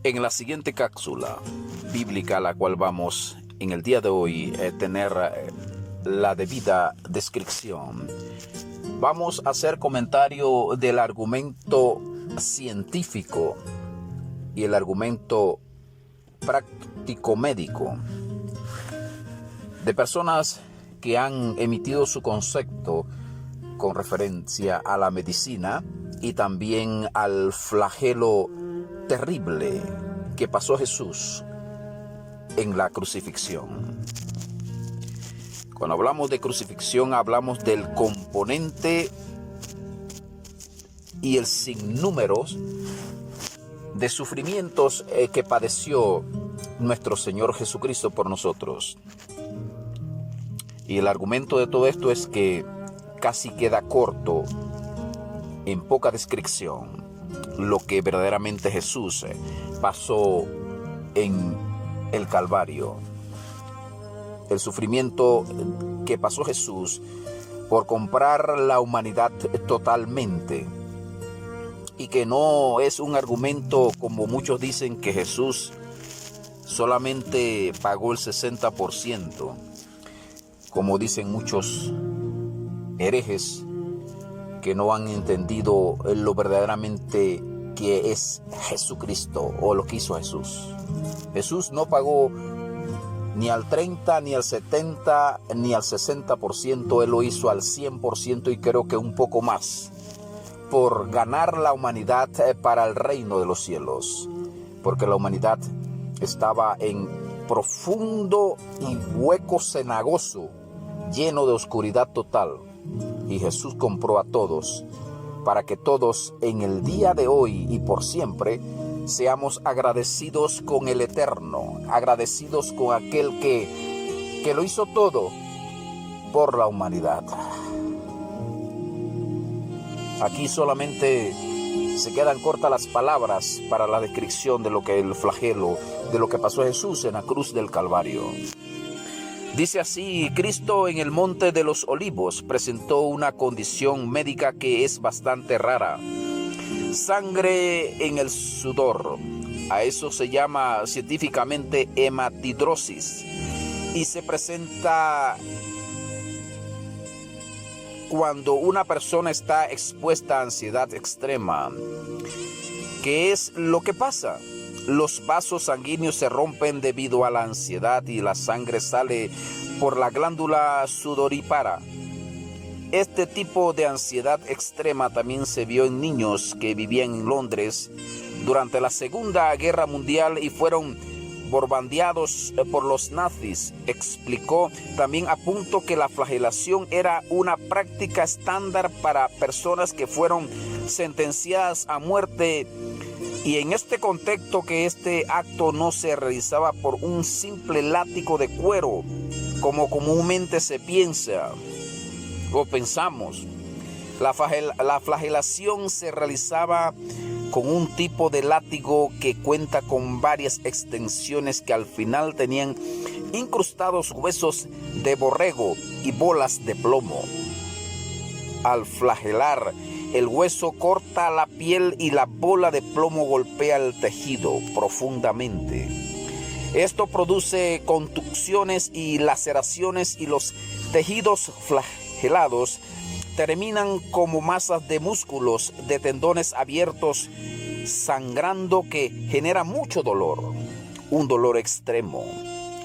En la siguiente cápsula bíblica, la cual vamos en el día de hoy tener la debida descripción, vamos a hacer comentario del argumento científico y el argumento práctico médico de personas que han emitido su concepto con referencia a la medicina y también al flagelo terrible que pasó Jesús en la crucifixión. Cuando hablamos de crucifixión, hablamos del componente y el sinnúmero de sufrimientos que padeció nuestro Señor Jesucristo por nosotros. Y el argumento de todo esto es que casi queda corto, en poca descripción, lo que verdaderamente Jesús pasó en el Calvario. El sufrimiento que pasó Jesús por comprar la humanidad totalmente. Y que no es un argumento como muchos dicen que Jesús solamente pagó el 60%. Como dicen muchos herejes que no han entendido lo verdaderamente que es Jesucristo o lo que hizo Jesús. Jesús no pagó ni al 30, ni al 70, ni al 60%. Él lo hizo al 100% y creo que un poco más, por ganar la humanidad para el reino de los cielos. Porque la humanidad estaba en profundo y hueco cenagoso, lleno de oscuridad total. Y Jesús compró a todos para que todos en el día de hoy y por siempre seamos agradecidos con el Eterno, agradecidos con aquel que lo hizo todo por la humanidad. Aquí solamente se quedan cortas las palabras para la descripción de lo que el flagelo, de lo que pasó a Jesús en la cruz del Calvario. Dice así: Cristo en el Monte de los Olivos presentó una condición médica que es bastante rara. Sangre en el sudor. A eso se llama científicamente hematidrosis. Y se presenta cuando una persona está expuesta a ansiedad extrema. ¿Qué es lo que pasa? Los vasos sanguíneos se rompen debido a la ansiedad y la sangre sale por la glándula sudorípara. Este tipo de ansiedad extrema también se vio en niños que vivían en Londres durante la Segunda Guerra Mundial y fueron bombardeados por los nazis. Explicó también a punto que la flagelación era una práctica estándar para personas que fueron sentenciadas a muerte. Y en este contexto que este acto no se realizaba por un simple látigo de cuero, como comúnmente se piensa o pensamos. La flagelación se realizaba con un tipo de látigo que cuenta con varias extensiones que al final tenían incrustados huesos de borrego y bolas de plomo. Al flagelar, el hueso corta la piel y la bola de plomo golpea el tejido profundamente. Esto produce contusiones y laceraciones y los tejidos flagelados terminan como masas de músculos, de tendones abiertos, sangrando, que genera mucho dolor, un dolor extremo.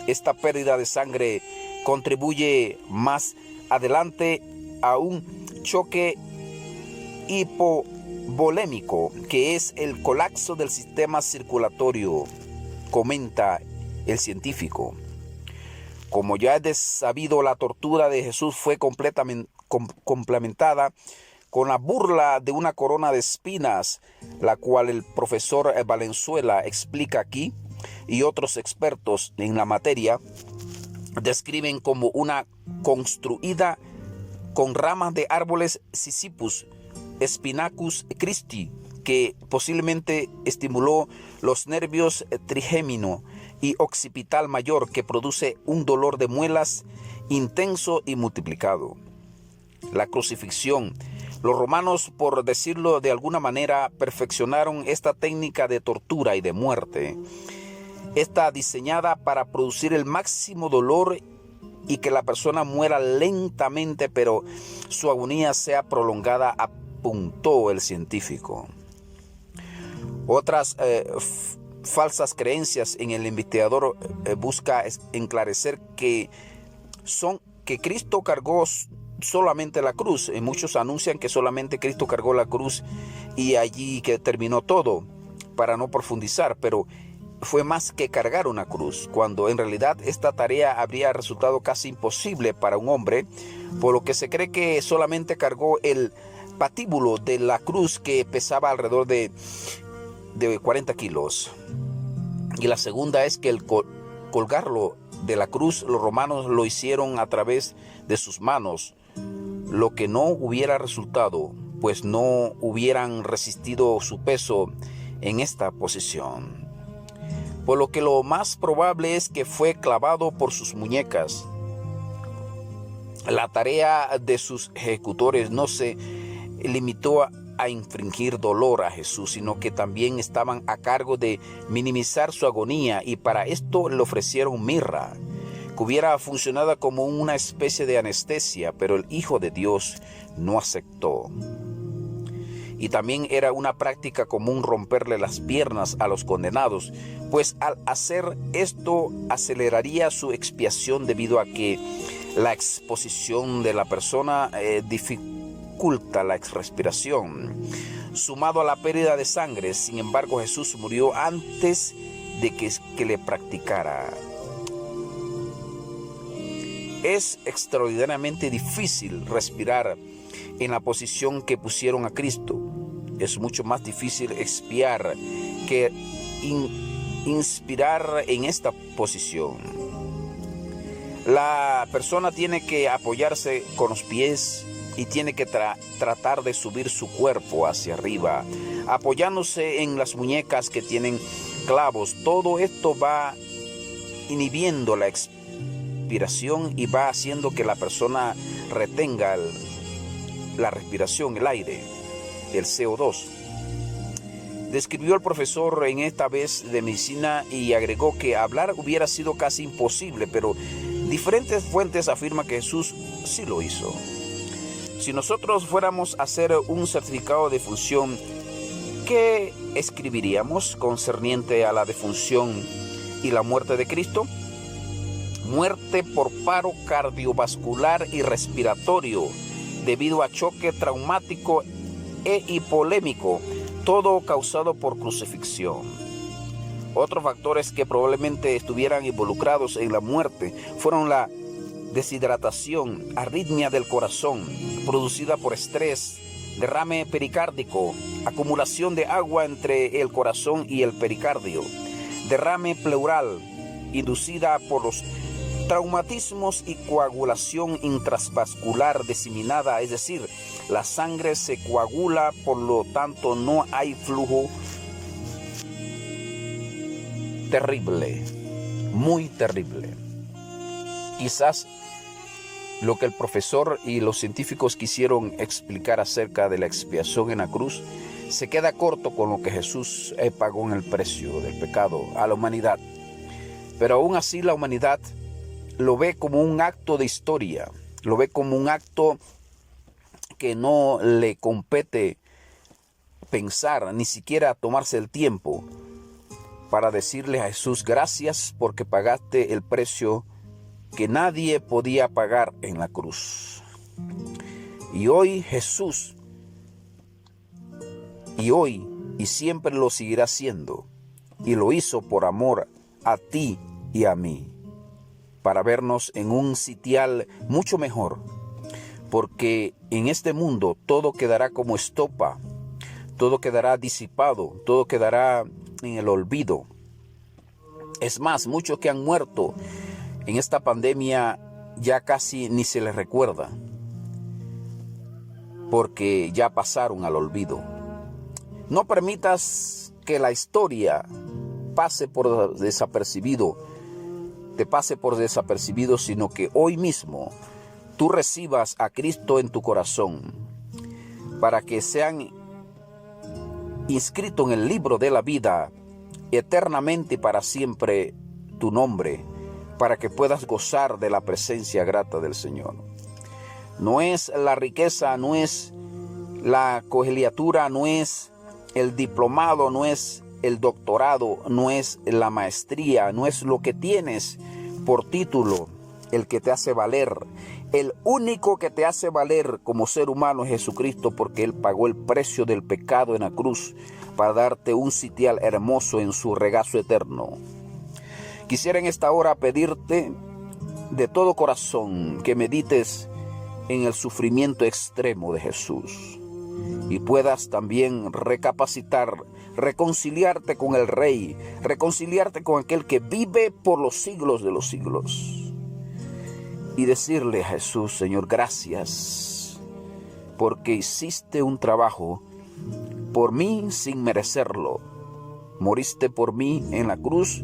Esta pérdida de sangre contribuye más adelante a un choque hipovolémico, que es el colapso del sistema circulatorio, comenta el científico. Como ya es sabido, la tortura de Jesús fue complementada con la burla de una corona de espinas, la cual el profesor Valenzuela explica aquí, y otros expertos en la materia describen como una construida con ramas de árboles Sisyphus, Spinacus Christi, que posiblemente estimuló los nervios trigémino y occipital mayor, que produce un dolor de muelas intenso y multiplicado. La crucifixión Los romanos, por decirlo de alguna manera, perfeccionaron esta técnica de tortura y de muerte. Está diseñada para producir el máximo dolor y que la persona muera lentamente, pero su agonía sea prolongada, apuntó el científico. Otras falsas creencias en el investigador busca enclarecer que Cristo cargó solamente la cruz. Muchos anuncian que solamente Cristo cargó la cruz y allí que terminó todo, para no profundizar, pero fue más que cargar una cruz, cuando en realidad esta tarea habría resultado casi imposible para un hombre, por lo que se cree que solamente cargó el patíbulo de la cruz, que pesaba alrededor de 40 kilos. Y la segunda es que el colgarlo de la cruz, los romanos lo hicieron a través de sus manos, lo que no hubiera resultado, pues no hubieran resistido su peso en esta posición. Por lo que lo más probable es que fue clavado por sus muñecas. La tarea de sus ejecutores no se limitó a infligir dolor a Jesús, sino que también estaban a cargo de minimizar su agonía, y para esto le ofrecieron mirra, que hubiera funcionado como una especie de anestesia, pero el Hijo de Dios no aceptó. Y también era una práctica común romperle las piernas a los condenados, pues al hacer esto aceleraría su expiación, debido a que la exposición de la persona dificulta la respiración, sumado a la pérdida de sangre. Sin embargo, Jesús murió antes de que le practicara. Es extraordinariamente difícil respirar en la posición que pusieron a Cristo. Es mucho más difícil expiar que inspirar en esta posición. La persona tiene que apoyarse con los pies y tiene que tratar de subir su cuerpo hacia arriba, apoyándose en las muñecas que tienen clavos. Todo esto va inhibiendo la expiración y va haciendo que la persona retenga la respiración, el aire, el CO2. Describió el profesor en esta vez de medicina y agregó que hablar hubiera sido casi imposible, pero diferentes fuentes afirman que Jesús sí lo hizo. Si nosotros fuéramos a hacer un certificado de defunción, ¿qué escribiríamos concerniente a la defunción y la muerte de Cristo? Muerte por paro cardiovascular y respiratorio, debido a choque traumático e hipovolémico, todo causado por crucifixión. Otros factores que probablemente estuvieran involucrados en la muerte fueron la deshidratación, arritmia del corazón producida por estrés, derrame pericárdico, acumulación de agua entre el corazón y el pericardio, derrame pleural inducida por los traumatismos y coagulación intravascular diseminada, es decir, la sangre se coagula, por lo tanto no hay flujo. Terrible, muy terrible. Quizás lo que el profesor y los científicos quisieron explicar acerca de la expiación en la cruz se queda corto con lo que Jesús pagó en el precio del pecado a la humanidad. Pero aún así la humanidad lo ve como un acto de historia, lo ve como un acto que no le compete pensar, ni siquiera tomarse el tiempo para decirle a Jesús: gracias porque pagaste el precio que nadie podía pagar en la cruz. Y hoy Jesús, y siempre lo seguirá haciendo, y lo hizo por amor a ti y a mí, para vernos en un sitial mucho mejor, porque en este mundo todo quedará como estopa, todo quedará disipado, todo quedará en el olvido. Es más, muchos que han muerto en esta pandemia ya casi ni se les recuerda, porque ya pasaron al olvido. No permitas que la historia pase por desapercibido, te pase por desapercibido, sino que hoy mismo tú recibas a Cristo en tu corazón. para que sean inscritos en el libro de la vida eternamente y para siempre tu nombre, para que puedas gozar de la presencia grata del Señor. No es la riqueza, no es la colegiatura, no es el diplomado, no es el doctorado, no es la maestría, no es lo que tienes por título el que te hace valer. El único que te hace valer como ser humano es Jesucristo, porque Él pagó el precio del pecado en la cruz para darte un sitial hermoso en su regazo eterno. Quisiera en esta hora pedirte de todo corazón que medites en el sufrimiento extremo de Jesús y puedas también recapacitar, reconciliarte con el Rey, reconciliarte con aquel que vive por los siglos de los siglos y decirle a Jesús: Señor, gracias porque hiciste un trabajo por mí sin merecerlo. Moriste por mí en la cruz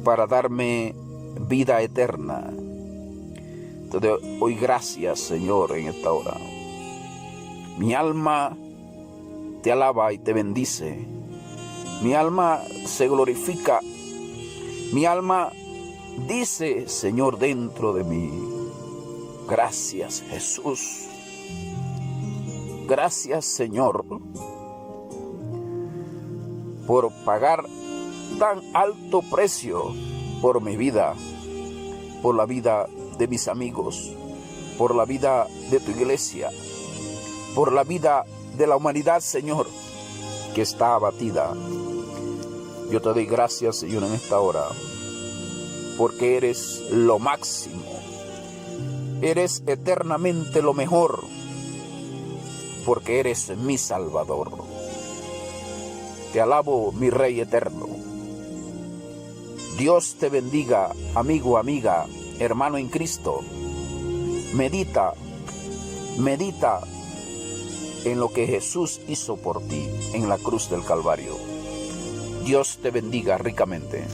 para darme vida eterna. Te doy gracias, Señor, en esta hora. Mi alma te alaba y te bendice. Mi alma se glorifica. Mi alma dice, Señor, dentro de mí: gracias, Jesús. Gracias, Señor, por pagar tan alto precio por mi vida, por la vida de mis amigos, por la vida de tu iglesia, por la vida de la humanidad, Señor, que está abatida. Yo te doy gracias, Señor, en esta hora, porque eres lo máximo, eres eternamente lo mejor, porque eres mi Salvador. Te alabo, mi Rey eterno. Dios te bendiga, amigo, amiga, hermano en Cristo. Medita en lo que Jesús hizo por ti en la cruz del Calvario. Dios te bendiga ricamente.